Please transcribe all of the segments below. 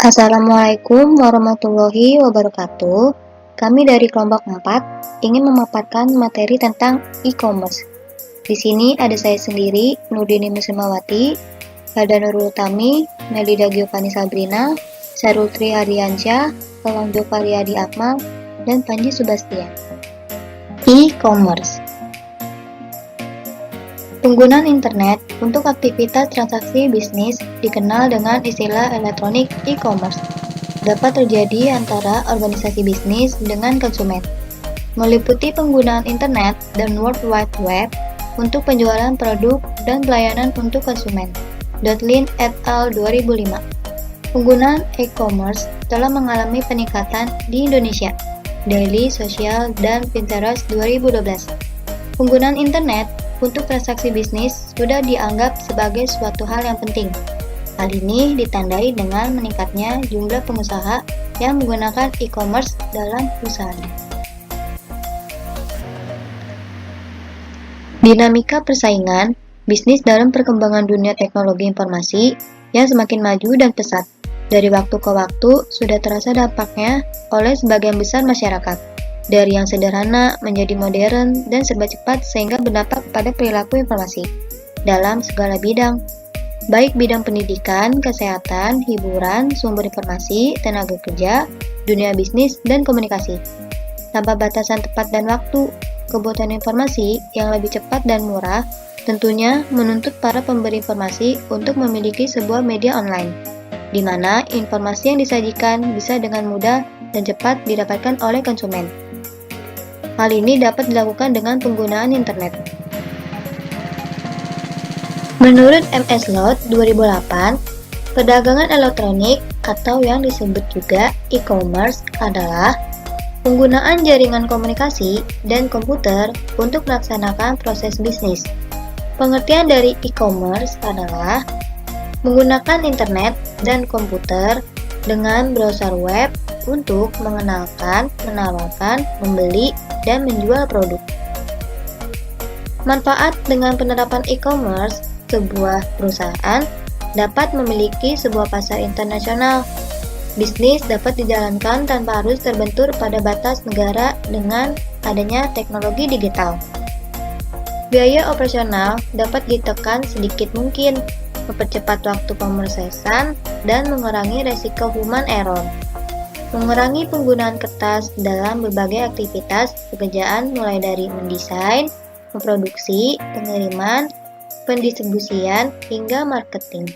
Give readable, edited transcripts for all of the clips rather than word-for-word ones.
Assalamualaikum warahmatullahi wabarakatuh. Kami dari kelompok 4 ingin memaparkan materi tentang e-commerce. Di sini ada saya sendiri, Nurdini Muslimawati, Helda Nurul Utami, Melida Giovanni Sabrina, Sarul Tri Hadiansyah, Elang Jovariadi Akmal, dan Panji Subastian. E-commerce, penggunaan internet untuk aktivitas transaksi bisnis dikenal dengan istilah elektronik e-commerce. Dapat terjadi antara organisasi bisnis dengan konsumen, meliputi penggunaan internet dan World Wide Web untuk penjualan produk dan pelayanan untuk konsumen. Dotlin et al. 2005. Penggunaan e-commerce telah mengalami peningkatan di Indonesia. Daily Social dan Pinterest 2012. Penggunaan internet untuk transaksi bisnis sudah dianggap sebagai suatu hal yang penting. Hal ini ditandai dengan meningkatnya jumlah pengusaha yang menggunakan e-commerce dalam usahanya. Dinamika persaingan bisnis dalam perkembangan dunia teknologi informasi yang semakin maju dan pesat. Dari waktu ke waktu sudah terasa dampaknya oleh sebagian besar masyarakat. Dari yang sederhana menjadi modern dan serba cepat sehingga berdampak pada perilaku informasi dalam segala bidang, baik bidang pendidikan, kesehatan, hiburan, sumber informasi, tenaga kerja, dunia bisnis, dan komunikasi. Tanpa batasan tempat dan waktu, kebutuhan informasi yang lebih cepat dan murah tentunya menuntut para pemberi informasi untuk memiliki sebuah media online, di mana informasi yang disajikan bisa dengan mudah dan cepat didapatkan oleh konsumen. Hal ini dapat dilakukan dengan penggunaan internet. Menurut MS Lot 2008, perdagangan elektronik atau yang disebut juga e-commerce adalah penggunaan jaringan komunikasi dan komputer untuk melaksanakan proses bisnis. Pengertian dari e-commerce adalah menggunakan internet dan komputer dengan browser web untuk mengenalkan, menawarkan, membeli, dan menjual produk. Manfaat dengan penerapan e-commerce, sebuah perusahaan dapat memiliki sebuah pasar internasional. Bisnis dapat dijalankan tanpa harus terbentur pada batas negara dengan adanya teknologi digital. Biaya operasional dapat ditekan sedikit mungkin, mempercepat waktu pemrosesan, dan mengurangi resiko human error. Mengurangi penggunaan kertas dalam berbagai aktivitas pekerjaan mulai dari mendesain, memproduksi, pengiriman, pendistribusian, hingga marketing.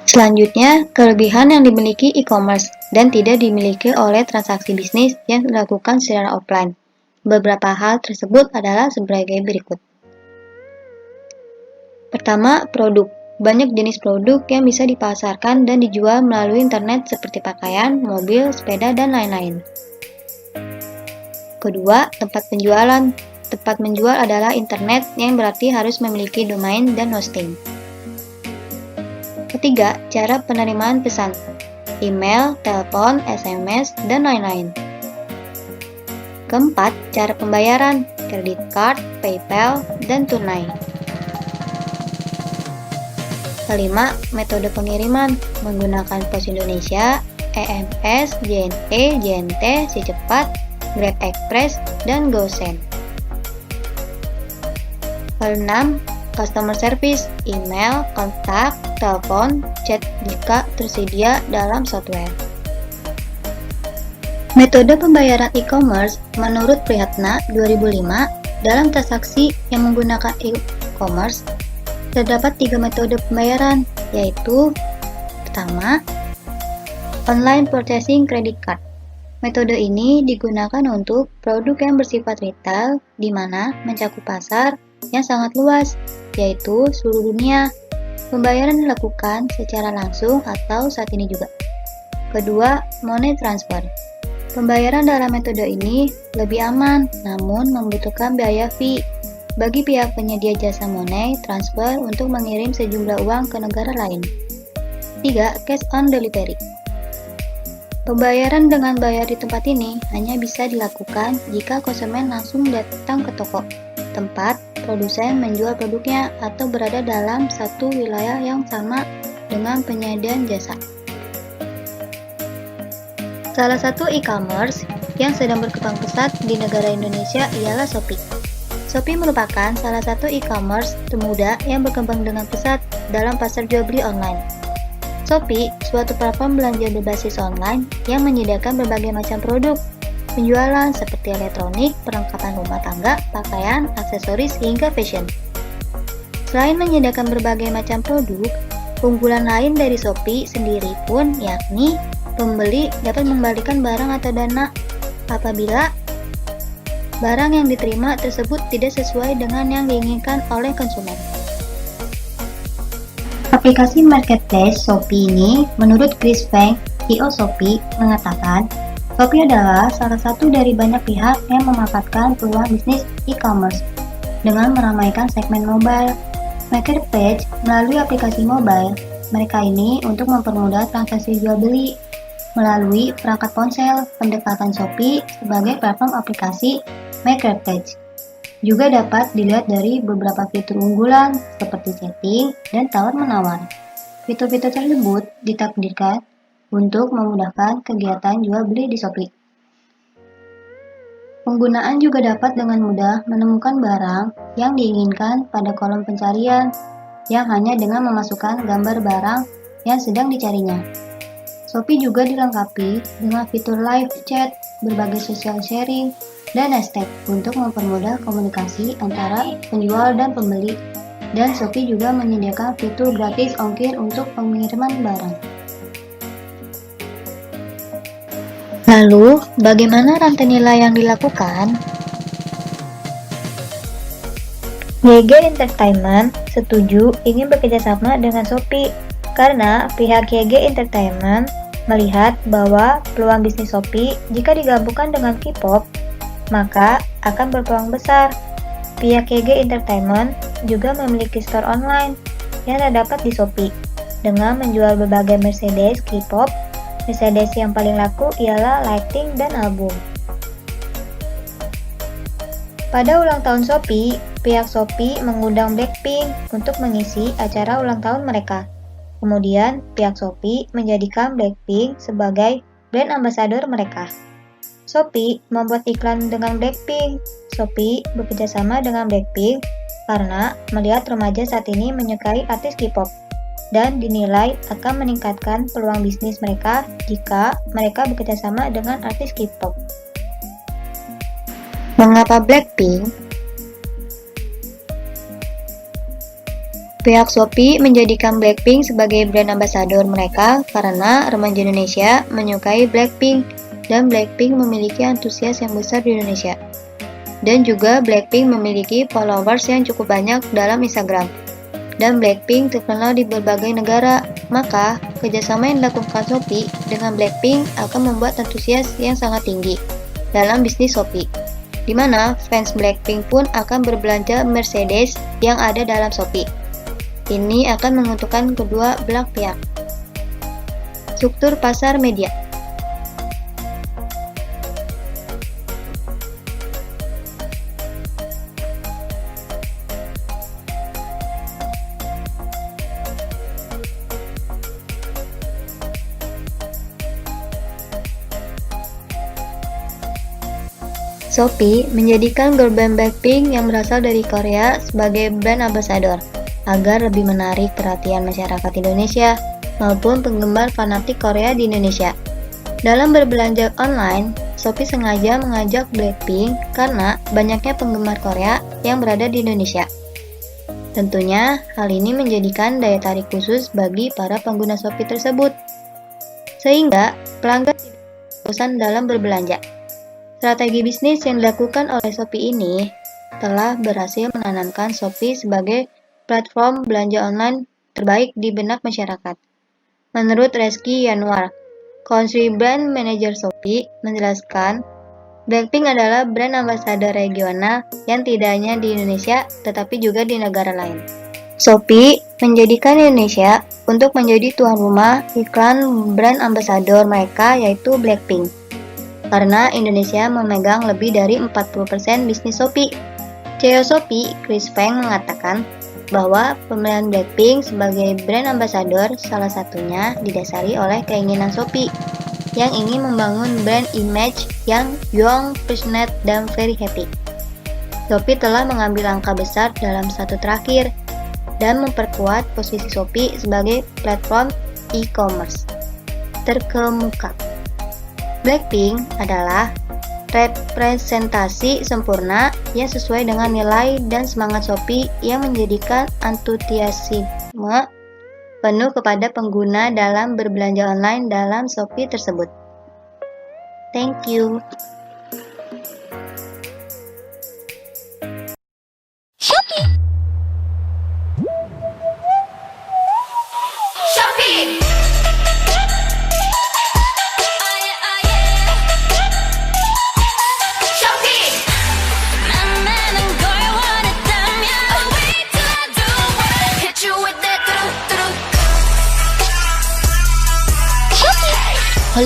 Selanjutnya, kelebihan yang dimiliki e-commerce dan tidak dimiliki oleh transaksi bisnis yang dilakukan secara offline. Beberapa hal tersebut adalah sebagai berikut. Pertama, produk. Banyak jenis produk yang bisa dipasarkan dan dijual melalui internet seperti pakaian, mobil, sepeda, dan lain-lain. Kedua, tempat penjualan. Tempat menjual adalah internet yang berarti harus memiliki domain dan hosting. Ketiga, cara penerimaan pesan. Email, telepon, SMS, dan lain-lain. Keempat, cara pembayaran. Kredit card, PayPal, dan tunai. Kelima, metode pengiriman menggunakan Pos Indonesia, EMS, JNE, JNT, Si Cepat, Grab Express, dan GoSend. Keenam, customer service, email, kontak, telepon, chat jika tersedia dalam software. Metode pembayaran e-commerce menurut Prihatna 2005 dalam transaksi yang menggunakan e-commerce terdapat 3 metode pembayaran, yaitu pertama, online purchasing credit card. Metode ini digunakan untuk produk yang bersifat retail, di mana mencakup pasar yang sangat luas, yaitu seluruh dunia. Pembayaran dilakukan secara langsung atau saat ini juga. Kedua, money transfer. Pembayaran dalam metode ini lebih aman, namun membutuhkan biaya fee bagi pihak penyedia jasa money transfer untuk mengirim sejumlah uang ke negara lain. 3. Cash on delivery. Pembayaran dengan bayar di tempat ini hanya bisa dilakukan jika konsumen langsung datang ke toko, tempat produsen menjual produknya atau berada dalam satu wilayah yang sama dengan penyedia jasa. Salah satu e-commerce yang sedang berkembang pesat di negara Indonesia ialah Shopee. Shopee merupakan salah satu e-commerce termuda yang berkembang dengan pesat dalam pasar jual beli online. Shopee, suatu platform belanja berbasis online yang menyediakan berbagai macam produk penjualan seperti elektronik, perlengkapan rumah tangga, pakaian, aksesoris, hingga fashion. Selain menyediakan berbagai macam produk, keunggulan lain dari Shopee sendiri pun yakni pembeli dapat mengembalikan barang atau dana apabila barang yang diterima tersebut tidak sesuai dengan yang diinginkan oleh konsumen. Aplikasi marketplace Shopee ini, menurut Chris Feng, CEO Shopee, mengatakan, Shopee adalah salah satu dari banyak pihak yang memanfaatkan peluang bisnis e-commerce dengan meramaikan segmen mobile marketplace melalui aplikasi mobile. Mereka ini untuk mempermudah transaksi jual beli melalui perangkat ponsel. Pendekatan Shopee sebagai platform aplikasi marketplace juga dapat dilihat dari beberapa fitur unggulan seperti chatting dan tawar-menawar. Fitur-fitur tersebut ditakdirkan untuk memudahkan kegiatan jual beli di Shopee. Penggunaan juga dapat dengan mudah menemukan barang yang diinginkan pada kolom pencarian yang hanya dengan memasukkan gambar barang yang sedang dicarinya. Shopee juga dilengkapi dengan fitur live chat, berbagai social sharing, dan hashtag untuk mempermudah komunikasi antara penjual dan pembeli. Dan Shopee juga menyediakan fitur gratis ongkir untuk pengiriman barang. Lalu, bagaimana rantai nilai yang dilakukan? YG Entertainment setuju ingin bekerjasama dengan Shopee karena pihak YG Entertainment melihat bahwa peluang bisnis Shopee jika digabungkan dengan K-pop maka akan berpeluang besar. Pihak YG Entertainment juga memiliki store online yang terdapat di Shopee dengan menjual berbagai Mercedes K-pop. Mercedes yang paling laku ialah Lighting dan album. Pada ulang tahun Shopee, pihak Shopee mengundang Blackpink untuk mengisi acara ulang tahun mereka. Kemudian, pihak Shopee menjadikan Blackpink sebagai brand ambassador mereka. Shopee membuat iklan dengan Blackpink. Shopee bekerjasama dengan Blackpink karena melihat remaja saat ini menyukai artis K-pop dan dinilai akan meningkatkan peluang bisnis mereka jika mereka bekerjasama dengan artis K-pop. Mengapa Blackpink? Pihak Shopee menjadikan Blackpink sebagai brand ambassador mereka karena remaja Indonesia menyukai Blackpink dan Blackpink memiliki antusias yang besar di Indonesia. Dan juga Blackpink memiliki followers yang cukup banyak dalam Instagram. Dan Blackpink terkenal di berbagai negara, maka kerjasama yang dilakukan Shopee dengan Blackpink akan membuat antusias yang sangat tinggi dalam bisnis Shopee, di mana fans Blackpink pun akan berbelanja Mercedes yang ada dalam Shopee. Ini akan menguntungkan kedua belah pihak. Struktur pasar media. Shopee menjadikan girl band Blackpink yang berasal dari Korea sebagai brand ambassador agar lebih menarik perhatian masyarakat Indonesia maupun penggemar fanatik Korea di Indonesia. Dalam berbelanja online, Shopee sengaja mengajak Blackpink karena banyaknya penggemar Korea yang berada di Indonesia. Tentunya, hal ini menjadikan daya tarik khusus bagi para pengguna Shopee tersebut, sehingga pelanggan tidak bosan dalam berbelanja. Strategi bisnis yang dilakukan oleh Shopee ini telah berhasil menanamkan Shopee sebagai platform belanja online terbaik di benak masyarakat. Menurut Reski Yanuar, Country Brand Manager Shopee, menjelaskan, Blackpink adalah brand ambassador regional yang tidak hanya di Indonesia, tetapi juga di negara lain. Shopee menjadikan Indonesia untuk menjadi tuan rumah iklan brand ambassador mereka yaitu Blackpink. Karena Indonesia memegang lebih dari 40% bisnis Shopee. CEO Shopee, Chris Feng mengatakan bahwa pemilihan Blackpink sebagai brand ambassador salah satunya didasari oleh keinginan Shopee yang ingin membangun brand image yang young, passionate, dan very happy. Shopee telah mengambil langkah besar dalam satu terakhir dan memperkuat posisi Shopee sebagai platform e-commerce terkemuka. Blackpink adalah representasi sempurna yang sesuai dengan nilai dan semangat Shopee yang menjadikan antusiasme penuh kepada pengguna dalam berbelanja online dalam Shopee tersebut. Thank you.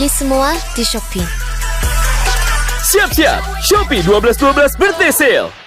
Beli semua di Shopee. Siap-siap, Shopee 12.12 bertesel.